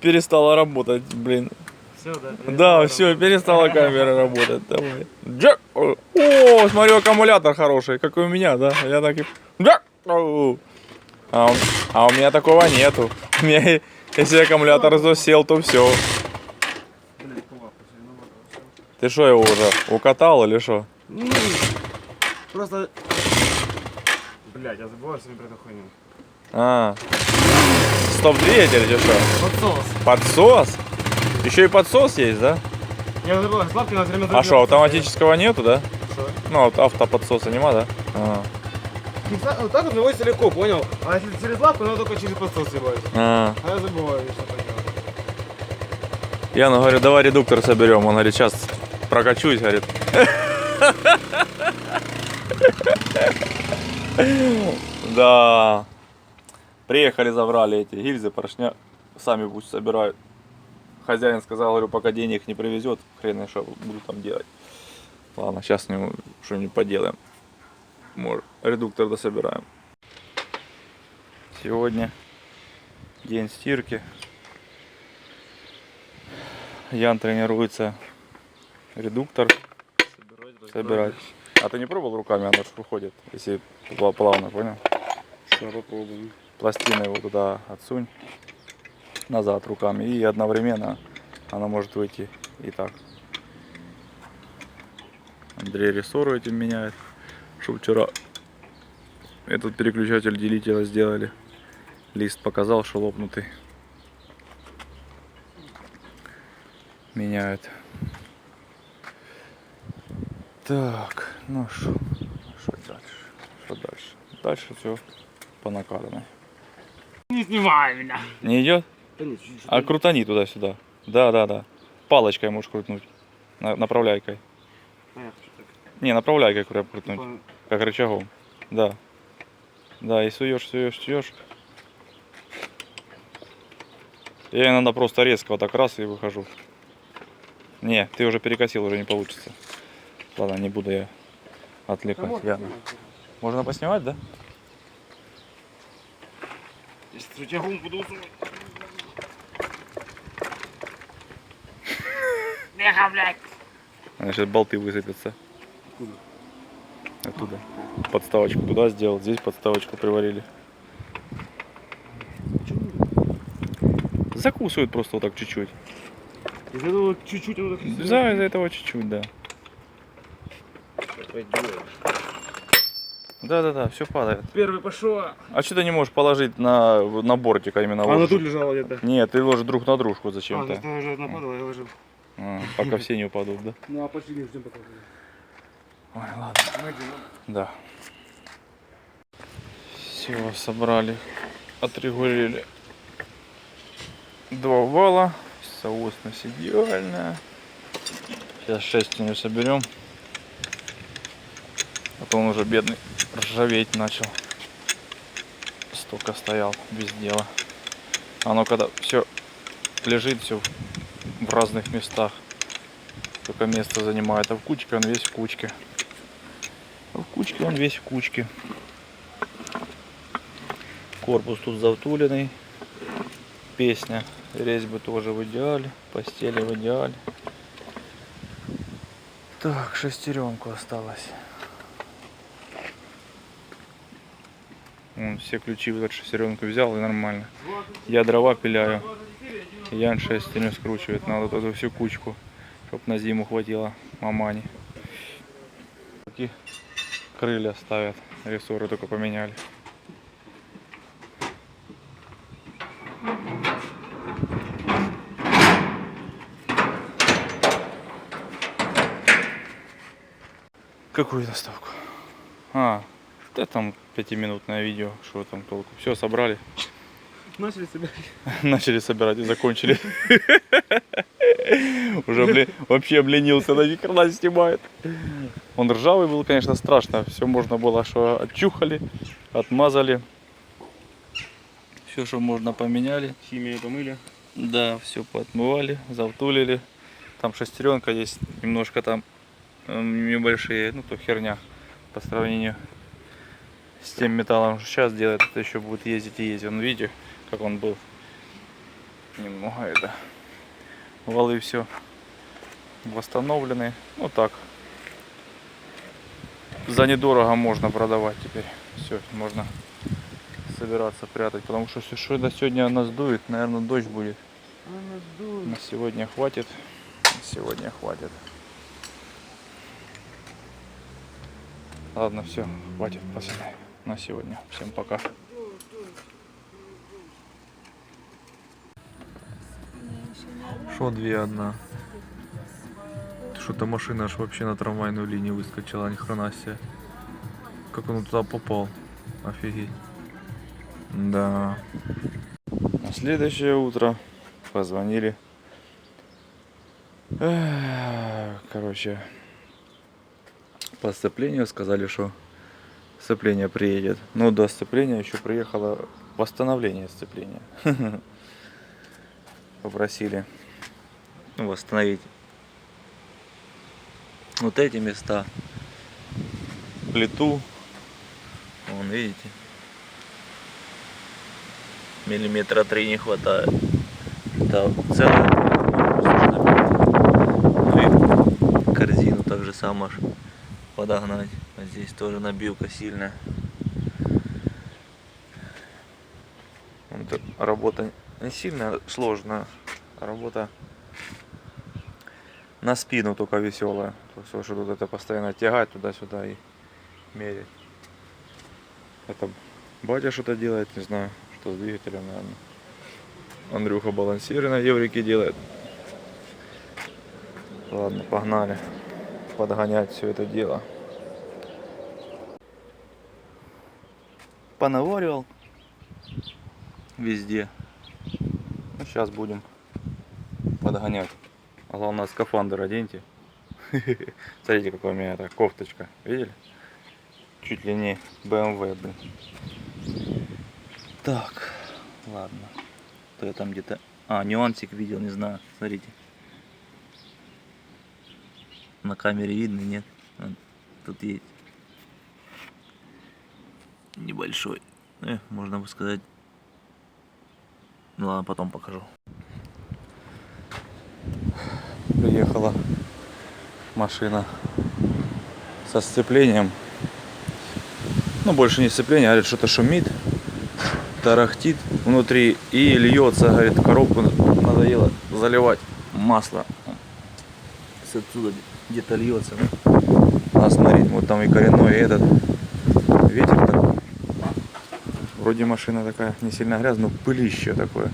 перестала работать, блин. Все, да? Да, все, перестала камера работать. Давай. Джак. О, смотрю, аккумулятор хороший, как и у меня, да? Я так и... Джак. А у меня такого нету. У меня, если аккумулятор засел, то все. Ты что, его уже укатал или что? Просто... Блять, я забываю себе про эту хуйню. А. Стоп-двигатель или что? Подсос. Подсос? Еще и подсос есть, да? Я забыл, слабки на время... А что, автоматического нету, да? Что? Ну, автоподсоса нема, да? А. Вот так вот наводится легко, понял? А если через лапку, надо только через подсос съебать. А я забываю, что понял. Я говорю, давай редуктор соберем. Он говорит, сейчас прокачусь, говорит. Да. Приехали, забрали эти гильзы, поршня. Сами пусть собирают. Хозяин сказал, говорю, пока денег не привезет, хрен я что буду там делать. Ладно, сейчас с ним что-нибудь поделаем. Может, редуктор дособираем. Сегодня день стирки. Ян тренируется редуктор собирать. А ты не пробовал руками? Оно же выходит, если плавно, понял? Что, попробуем. Пластины его туда отсунь, назад руками, и одновременно она может выйти и так. Андрей рессоры этим меняет, что вчера этот переключатель делителя сделали. Лист показал, что лопнутый. Меняют. Так, ну что дальше? Что дальше? Дальше все по накатанной. Не снимай меня. Не идет? Да нет, чуть-чуть. А крутани туда-сюда. Да. Палочкой можешь крутнуть. Направляйкой. Понятно, что так. Не, направляйкой крутнуть. Типа, Как рычагом. Да. Да, и суешь. Я иногда просто резко вот так раз и выхожу. Не, ты уже перекосил, уже не получится. Ладно, не буду я отвлекать. Можно поснимать, да? Если с рычагом буду усунуть. Меха, блядь. Значит, болты высыпятся. Оттуда. Подставочку туда сделал, здесь подставочку приварили. Закусывают просто вот так чуть-чуть. Из этого чуть-чуть вот так. Да, из-за этого чуть-чуть, да. Да, все падает. Первый пошел. А что ты не можешь положить на бортик, а именно А она ложишь? тут лежала где-то. Нет, ты ложишь друг на дружку А, зачем-то. значит, она уже нападала, я ложил. Пока все не упадут, да? Ну, а пошли, ждем пока. Ой, ладно. Да. Все, собрали, отрегулировали. 2 вала, соосность идеальная. Сейчас 6 не соберем. А то он уже бедный ржаветь начал. Столько стоял без дела. Оно когда все лежит, все в разных местах. Только место занимает. А в кучке он весь в кучке. Корпус тут завтуленный. Песня. Резьбы тоже в идеале. Постели в идеале. Так, шестеренку осталось. Вон, все ключи в эту шестеренку взял и нормально. Я дрова пиляю. Ян шестерню скручивает. Надо вот эту всю кучку, чтоб на зиму хватило мамани. Такие крылья ставят. Рессоры только поменяли. Какую доставку? Да там 5-минутное видео, что там толку. Все, собрали. Начали собирать. Начали собирать и закончили. Уже, вообще обленился, на ни хрена снимает. Он ржавый был, конечно, страшно. Все можно было, что отчухали, отмазали. Все, что можно, поменяли. Химию помыли. Да, все поотмывали, завтулили. Там шестеренка есть, немножко там небольшие, ну то херня по сравнению с тем металлом, что сейчас делает, это еще будет ездить и ездить. Он, видите, как он был немного это. Валы все восстановлены. Ну так. За недорого можно продавать теперь. Все, можно собираться прятать. Потому что что до сегодня нас дует, наверное, дождь будет. На сегодня хватит. На сегодня хватит. Ладно, все, хватит, пацаны. На сегодня. Всем пока. Шо 2-1? Что-то машина аж вообще на трамвайную линию выскочила, ни хрена себе. Как он туда попал? Офигеть. Да. На следующее утро позвонили. Короче, по сцеплению сказали, что сцепление приедет. Но до сцепления еще приехало восстановление сцепления. Попросили восстановить вот эти места, плиту. Вон, видите, миллиметра 3 не хватает. Это целое. Ну и корзину так же само подогнать. А здесь тоже набивка сильная. Это работа не сильно сложная, а работа на спину только веселая. Все, что тут это постоянно тягать туда-сюда и мерить. Это батя что-то делает, не знаю, что с двигателем, наверное. Андрюха балансиры на еврике делает. Ладно, погнали подгонять все это дело. Понаваривал везде. Ну, сейчас будем подгонять. А главное, скафандр оденьте. Смотрите, какая у меня эта кофточка. Видели? Чуть ли не BMW, блин. Так, ладно. То я там где-то... нюансик видел, не знаю. Смотрите. На камере видно, нет? Вот, тут есть небольшой. Можно бы сказать... Ну ладно, потом покажу. Приехала машина со сцеплением. Ну, больше не сцепление, говорит, что-то шумит, тарахтит внутри и льется, говорит, коробку надоело заливать масло. С отсюда где-то льется. А смотрите, вот там и коренной, и этот ветер такой. Вроде машина такая не сильно грязная, но пылище такое.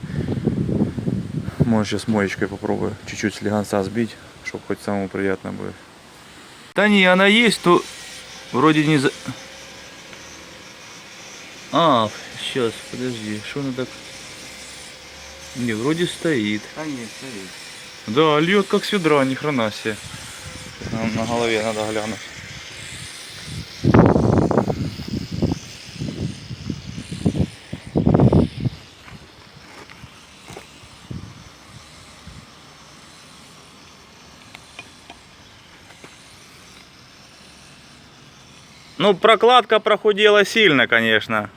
Может, сейчас моечкой попробую чуть-чуть слегонца сбить, чтобы хоть самому приятно будет. Да не, она есть, то вроде не за... Сейчас, подожди, что она так... Не, вроде стоит. А нет, стоит. Да, льет как с ведра, ни хрена себе. На голове надо глянуть. Ну, прокладка прохудела сильно, конечно.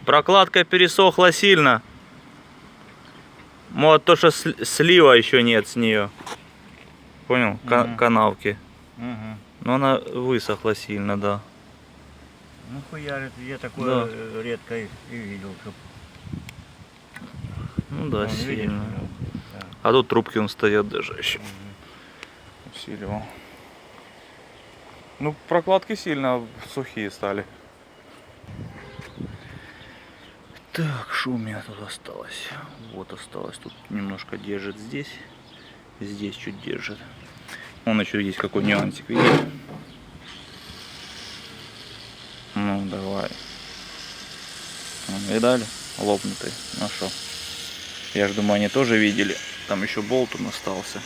Прокладка пересохла сильно. Вот то, что слива еще нет с нее. Понял? Канавки. Но она высохла сильно, да. Ну хуярит, я такое редко и видел. Ну да, сильно. А тут трубки он стоят даже еще. Усиливал. Ну, прокладки сильно сухие стали. Так, что у меня тут осталось? Вот осталось. Тут немножко держит здесь. Здесь чуть держит. Вон еще есть какой нюансик, видите? Ну, давай. Видали? Лопнутый. Ну что? Я же думаю, они тоже видели. Там еще болт он остался.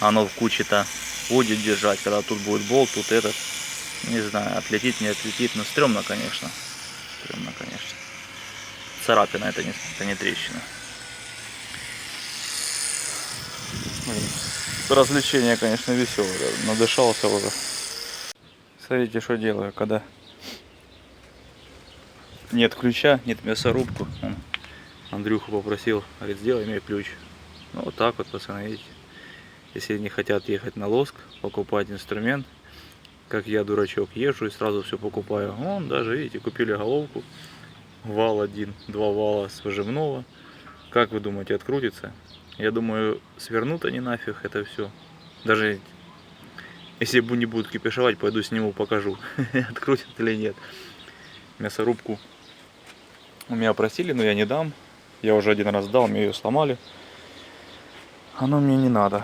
Оно в куче-то будет держать, когда тут будет болт, тут этот, не знаю, отлетит, не отлетит, но стрёмно, конечно. Стрёмно, конечно. Царапина, это не трещина. Развлечение, конечно, веселое, надышался уже. Смотрите, что делаю, когда Нет ключа, нет мясорубку. Андрюху попросил, говорит, сделай мне ключ. Ну вот так вот, пацаны, видите. Если не хотят ехать на лоск, покупать инструмент, как я, дурачок, езжу и сразу все покупаю. Вон, даже, видите, купили головку. Вал один, 2 вала с выжимного. Как вы думаете, открутится? Я думаю, свернут они нафиг это все. Даже если не будут кипишевать, пойду сниму, покажу, открутят или нет. Мясорубку у меня просили, но я не дам. Я уже один раз дал, мне ее сломали. Оно мне не надо.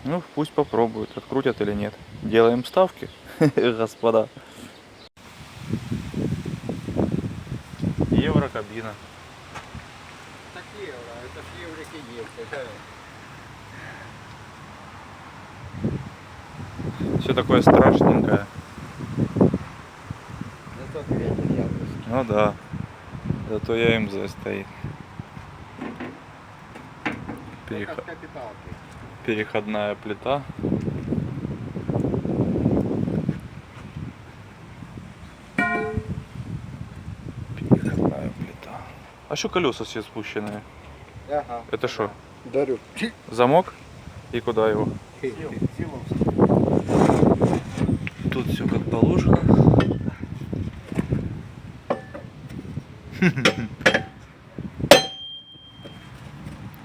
Ну, пусть попробуют, открутят или нет. Делаем ставки, господа. Еврокабина. Так евро, это ж еврики есть. Это Все такое страшненькое. зато ветер яблочки. Ну да. Зато я МЗ стоит. Это с капиталки. Переходная плита. Переходная плита. А что колеса все спущенные? Ага. Это что? Дарю. Замок? И куда его? Тут все как положено.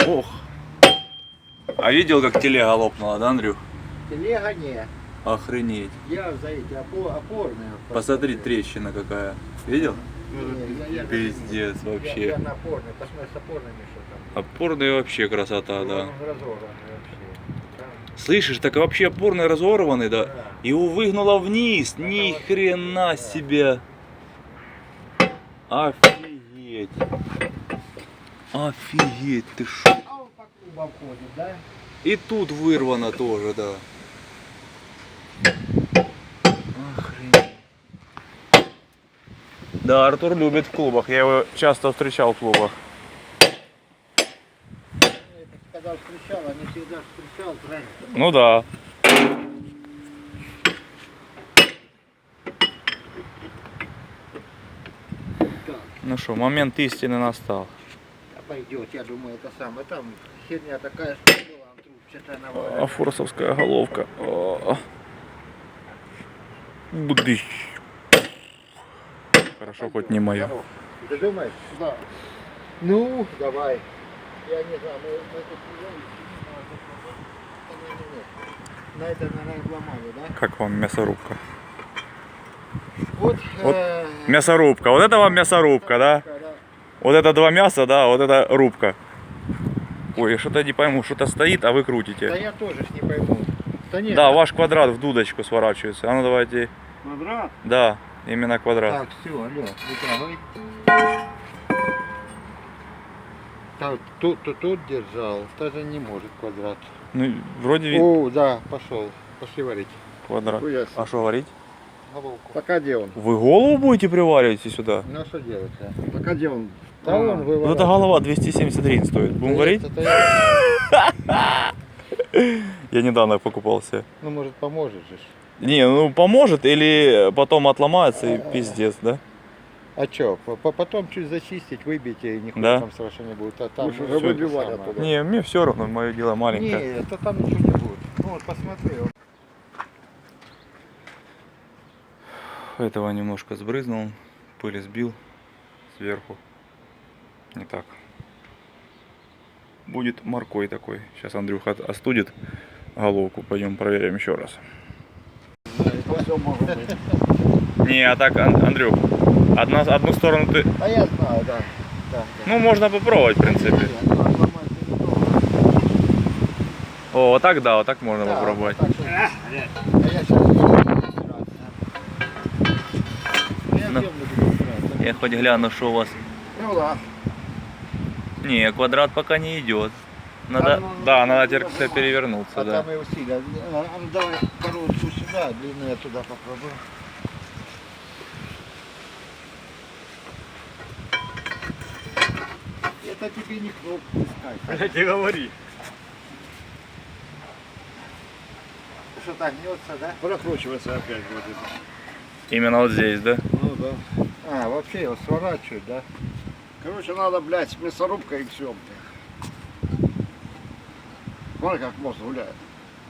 Ох. А видел, как телега лопнула, да, Андрюх? Телега не. Охренеть. Я за эти опорные. Посмотри, трещина какая. Видел? Я Пиздец вообще. Я на опорные. Посмотри, с опорными что там. Опорные вообще красота, да. Он разорванный вообще. Там, Слышишь, так вообще опорный разорванный, да? да. Его выгнуло вниз. Ни хрена себе. Офигеть. Офигеть, ты шо? А он по клубам ходит, да? И тут вырвано тоже, да. Охренеть. Да, Артур любит в клубах. Я его часто встречал в клубах. Когда встречал, они всегда встречал, правильно? Ну да. Так, Ну что, момент истины настал. пойдет, я думаю, это самое. Там херня такая, что была, трубчатая навалена. А форсовская головка. О. Бдыщ. Хорошо, хоть не моя. Ты думаешь? Да. Ну, давай. Я не знаю, мы тут не, на это, наверное, обломали, да? Как вам мясорубка? Вот, Вот Мясорубка. Вот это вам мясорубка, да? Вот это 2 мяса, да, вот это рубка. Ой, я что-то не пойму, что-то стоит, а вы Да крутите. я тоже ж не пойму. Да нет. Да, ваш квадрат в дудочку сворачивается. А ну давайте. Квадрат? Да, именно квадрат. Так, все, алло, вытягивай. Так, тут держал, даже не может квадрат. Ну, вроде О, да, пошел. Пошли варить. квадрат. Хуя А что варить? Головку. Пока где он? Вы голову будете приваривать сюда? Ну а что делать? Пока где он? Да А, он ну вываривает. это голова 270 гривен стоит. Будем Да варить? это я- Я недавно покупал себе. Ну может поможет же. Не, ну поможет или потом отломается и пиздец, да? А что, потом чуть зачистить, выбить и нихуя Да? там страшно не будет. А там Лучше всё выбивать это самое. оттуда. Не, мне все равно, мое дело маленькое. Не, это там ничего не будет. Ну вот посмотри. Вот. Этого немножко сбрызнул, пыли сбил сверху. Не так. Будет моркой такой. Сейчас Андрюха остудит головку. Пойдем проверим еще раз. Все может быть. Не, а так, Андрюх, одну сторону ты... А я знаю, да. Да, Ну, можно попробовать, в принципе. Ну, отломать не должен. О, вот так, да, вот так можно Да, попробовать. вот так, что- А я сейчас буду разбираться. Я Ну. всем буду разбираться. Я хоть гляну, что у вас... Ну ладно. Не, квадрат пока не идет. Надо, А, ну, да, ну, надо ну, теперь ну, как-то перевернуться, А да. там и усилия. Ну, давай короткую сюда, длинную туда попробую. Это тебе не кнопку искать. Не говори. Что так гнется, да? Прокручивается опять вроде. Именно вот здесь, да? Ну да. А, вообще его сворачивать, да? Короче, надо, блядь, с мясорубкой и все, блядь. Смотри, как мост гуляет.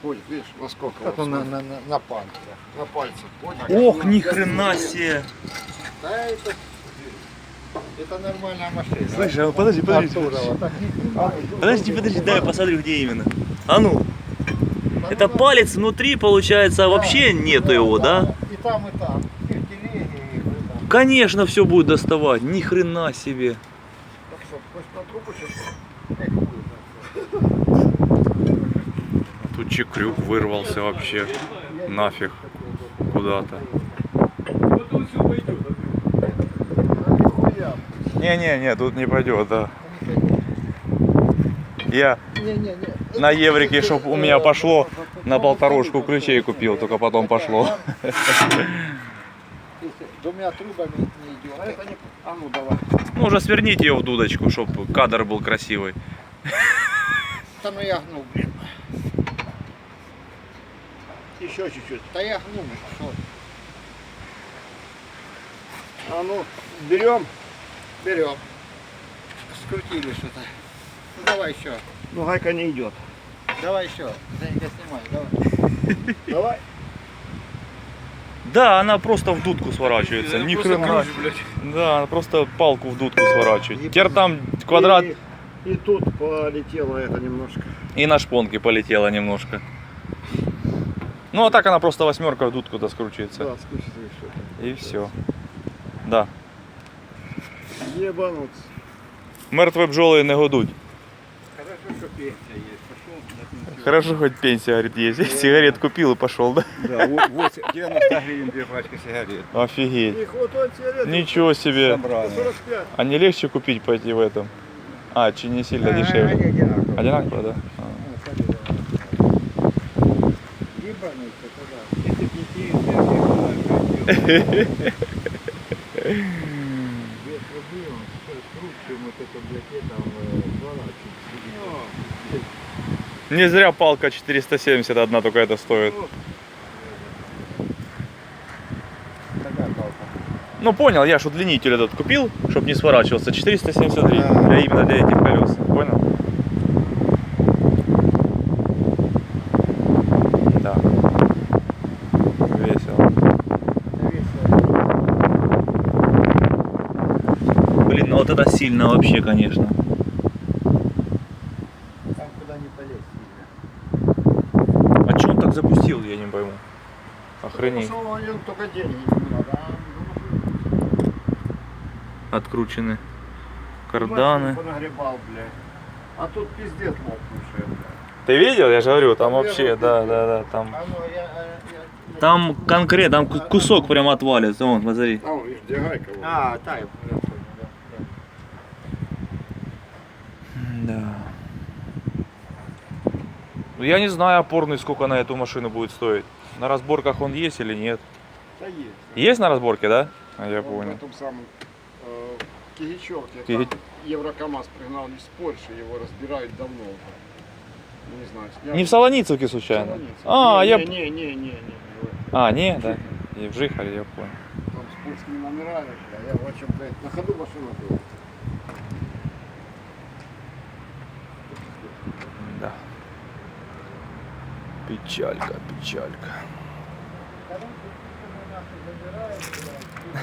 Ходит, видишь, насколько Как вот он смотри. на пальце. На пальце. Ох, ни хрена себе. Да, это нормальная машина. Слышь, а подожди, Артурова, так Подожди, дай я посмотрю, где именно. А ну, это палец внутри, получается, вообще нету его, да? И там, и там. И в телеге, и там. Конечно, все будет доставать, ни хрена себе. Так что, пусть по трубу сейчас. Тут чекрюк вырвался вообще нафиг куда-то. Не, тут не пойдет, да. Я на еврике, чтоб у меня пошло, на полторушку ключей купил, только потом пошло. Двумя трубами не идет. А это не... А ну давай. Ну уже сверните ее в дудочку, чтобы кадр был красивый. Да ну я гну, блин. Еще чуть-чуть. Да я гну, что? А ну, берем. Берем. Скрутили что-то. Ну давай еще. Ну гайка не идет. Давай еще. Женька, снимай. Давай. Давай. Да, она просто в дудку сворачивается, ни хрена. Да, она просто палку в дудку сворачивает. Теперь там квадрат И тут полетело это немножко. и на шпонке полетела немножко. Ну а так она просто восьмерка в дудку доскручивается. Да, скучно еще. И все. Да. Ебануться. Мертві бджоли не годуть. Хорошо, что пенсия есть. Пошел на пенсию. Хорошо, хоть пенсия, говорит, есть. Сигарет купил и пошел, да? Да, 90 гривен 2 пачки сигарет. Офигеть. И хватает сигарет. Ничего себе. Собрали. 45. А не легче купить пойти в этом? А, чи не сильно дешевле? Они одинаковые. Одинаково, да? А. Ебануться туда. Если б не пенсия, я бы Без рублей он стоит круче, чем вот это, блядь, там сворачивать. Не зря палка 470 одна только это стоит. Такая палка. Ну понял, я ж удлинитель этот купил, чтобы не сворачивался. 473 для, именно для этих колес. Понял? Да. Весело. Блин, ну вот это сильно вообще, конечно. Там куда не полезть сильно. А че он так запустил, я не пойму. Охренеть. Потому что он только деньги не надо, Откручены а карданы. понагребал, блядь. А тут пиздец лопнувший, блядь. Ты видел? Я же говорю, там вообще, да, там. А ну, Там конкретно, там кусок прям отвалится. Вон, смотри. А, видишь, где гайка. вот. А, та, я понял, да. Да. Ну, я не знаю, опорный, сколько на эту машину будет стоить. На разборках он есть или нет? Да есть. Есть на разборке, да? А я Вот понял. На том самом Кигичевке, Киги- там Еврокамаз пригнал из Польши, его разбирают давно уже. Не знаю, сняли. Не в Солоницевке случайно? Солонице. А, не, я... Не. А, не, да. И в Жихаре, я понял. Там с польскими номерами, бля, я в общем, блядь, на ходу машина была. Да. Печалька, печалька.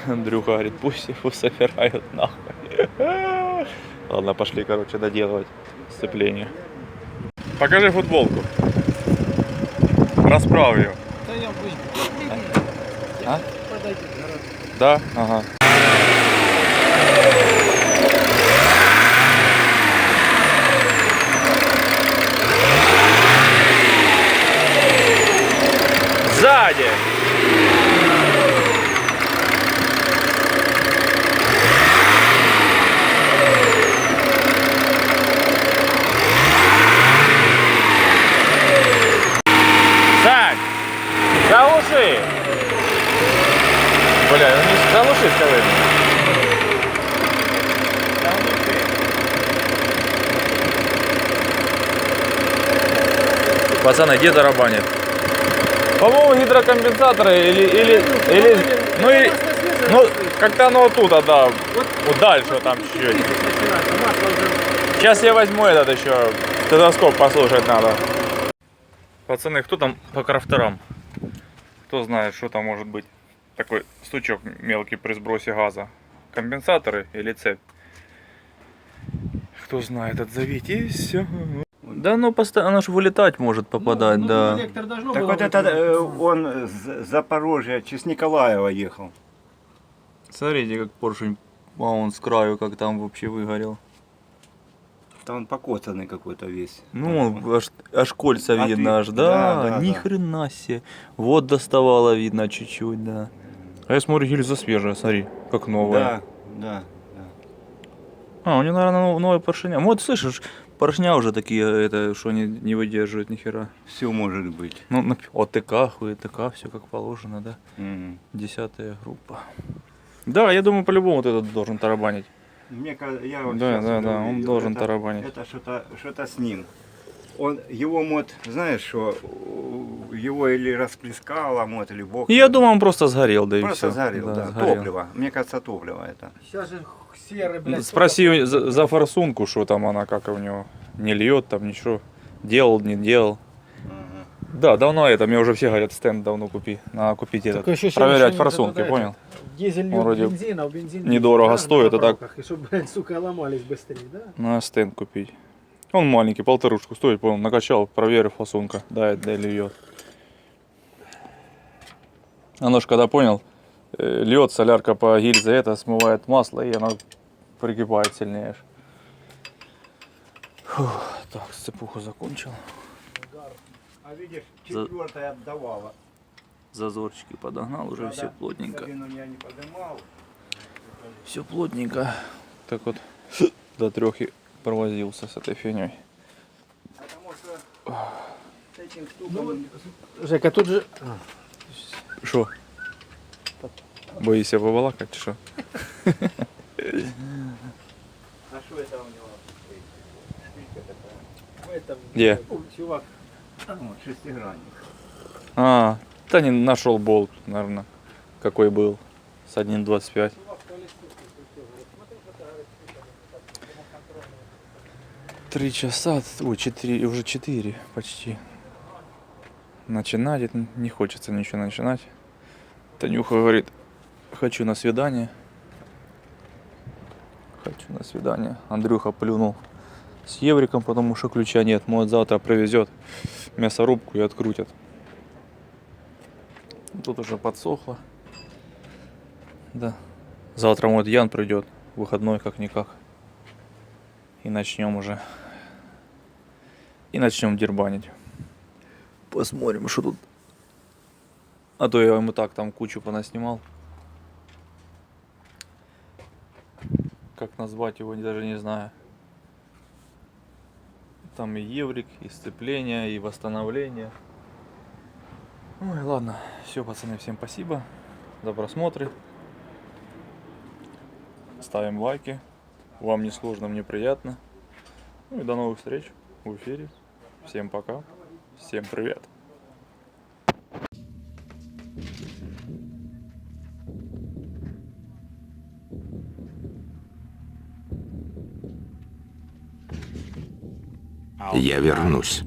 Андрюха говорит, пусть его собирают нахуй. Ладно, пошли, короче, доделывать сцепление. Покажи футболку. Расправь ее. Да я выйду. А? Подойди, гараж. Да? Ага. Сзади! Сань! Заглуши! Бля, ну не заглуши, скажи. Пацаны, где тарабанит? По-моему, гидрокомпенсаторы или, ну, Как-то оно оттуда, да. Вот дальше там чуть-чуть. Сейчас я возьму этот еще. Стетоскоп послушать надо. Пацаны, кто там по крафтерам? Кто знает, что там может быть? Такой стучок мелкий при сбросе газа. Компенсаторы или цепь? Кто знает, отзовите и все. Да, ну постоянно, оно же вылетать может попадать, да. Так вот это он с Запорожья, с Николаева ехал. Смотрите, как поршень, а он с краю, как там вообще выгорел. Там он покоцанный какой-то весь. Ну, он аж кольца А видно, ты- аж, да, да, ни да. хрена себе. Вот доставало видно чуть-чуть, да. А я смотрю, гильза свежая, смотри, как новая. Да, да, да. А, у него, наверное, новая поршня. Вот, слышишь, поршня уже такие, это, что они не выдерживают ни хера. Все может быть. Ну, на ОТК, ХУТК, все как положено, да. Мгм. 10-я группа. Да, я думаю, по-любому вот этот должен тарабанить. Мне кажется, я вот Да, щас да, это да, он увидел. должен Это- тарабанить. Это что-то с ним. Он, его мод, знаешь что, его или расплескало, мод, или бог. И я думаю, он просто сгорел, да и просто все. сгорел, да. Топливо. Мне кажется, топливо это. Сейчас же серый, блядь. Спроси за форсунку, что там она, как у него. Не льет там ничего. Делал, не делал. Да, давно это, мне уже все говорят, стенд давно купи. Надо купить этот. ощущение, Проверять что форсунки, это, понял? Дизель Он вроде бензин, а бензин недорого на стоит, а так- заправках, и чтобы, блядь, сука, ломались быстрее, да? Надо стенд купить. Он маленький, 1,5 стоит, понял, накачал, проверил форсунка. Да, льет. Оно ж когда понял, льет солярка по гильзе, это смывает масло, и оно прикипает сильнее. аж. Фух, так, цепуху закончил. А видишь, За- четвертая отдавала. Зазорчики подогнал, уже все плотненько. Кабину я не поднимал. Все плотненько. Так вот, до 3 провозился с этой фигней. Потому что с этим штуком... Жека, тут же... Что? Боишься поволакать, что? А что это у него? Шпилька такая. в этом, Где? чувак, Вот, шестигранник. А, да не нашел болт, наверное, какой был. С 1,25. 3 часа, ой, 4, уже 4 почти. Начинать это не хочется ничего начинать. Танюха говорит, хочу на свидание. Хочу на свидание. Андрюха плюнул с евриком, потому что ключа нет. Может, завтра привезет мясорубку и открутят. Тут уже подсохло. Да. Завтра вот Ян придет. Выходной как-никак. И начнем уже. И начнем дербанить. Посмотрим, что тут. А то я ему так там кучу понаснимал. Как назвать его, даже не знаю. Там и еврик, и сцепление, и восстановление. Ой, ладно. Все, пацаны, всем спасибо за просмотры. Ставим лайки. Вам не сложно, мне приятно. Ну и до новых встреч в эфире. Всем пока. Всем привет. Я вернусь.